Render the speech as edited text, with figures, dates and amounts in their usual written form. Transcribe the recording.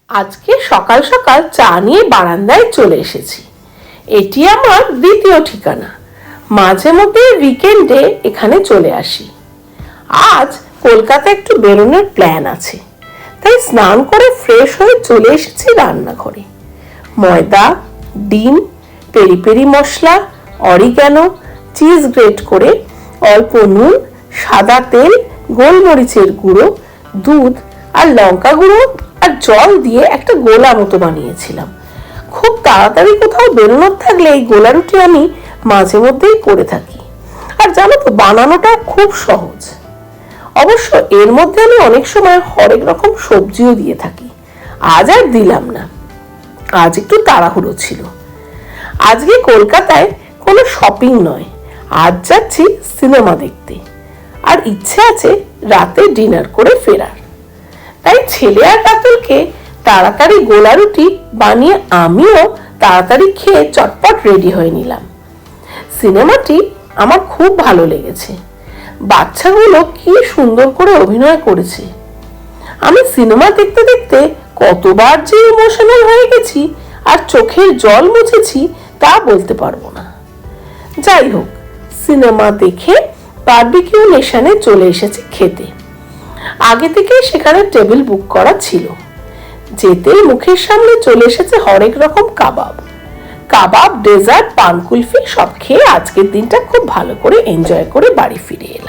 আজকে সকাল সকাল চা নিয়ে বারান্দায় চলে এসেছি। এটি আমার দ্বিতীয় ঠিকানা। মাঝে মধ্যে উইকেন্ডে এখানে চলে আসি। আজ কলকাতা একটু বেরোনোর প্ল্যান আছে, তাই স্নান করে ফ্রেশ হয়ে চলে এসেছি রান্নাঘরে। ময়দা, ডিম, পেরি পেরি মশলা, অরিগ্যানো, চিজ গ্রেট করে, অল্প নুন, সাদা তেল, গোলমরিচের গুঁড়ো, দুধ আর লঙ্কা গুঁড়ো আর জল দিয়ে একটা গোলা মতো বানিয়েছিলাম। খুব তাড়াতাড়ি কোথাও বেরোনোর থাকলে এই গোলা রুটি আমি মাঝে মধ্যেই করে থাকি। আর জানো তো, বানানোটা খুব সহজ। অবশ্য এর মধ্যে আমি অনেক সময় হরেক রকম সবজিও দিয়ে থাকি। আজ আর দিলাম না, আজ একটু তাড়াহুড়ো ছিল। আজকে কলকাতায় কোনো শপিং নয়, আজ যাচ্ছি সিনেমা দেখতে। আর ইচ্ছে আছে রাতে ডিনার করে ফেরার। তাই ছেলে আর কাতলকে তাড়াতাড়ি গোলা রুটি বানিয়ে আমিও তাড়াতাড়ি খেয়ে চটপট রেডি হয়ে নিলাম। সিনেমাটি আমার খুব ভালো লেগেছে। বাচ্চাগুলো কি সুন্দর করে অভিনয় করেছে। আমি সিনেমা দেখতে দেখতে কতবার যে ইমোশনাল হয়ে গেছি আর চোখের জল মুছেছি তা বলতে পারবো না। যাই হোক, সিনেমা দেখে বারবিকিউ নেশনে চলে এসেছি খেতে। আগে থেকে সেখানে টেবিল বুক করা ছিল। যেতেই মুখের সামনে চলে এসেছে হরেক রকম কাবাব, ডেজার্ট, পান কুলফি সব খেয়ে আজকের দিনটা খুব ভালো করে এনজয় করে বাড়ি ফিরে এলাম।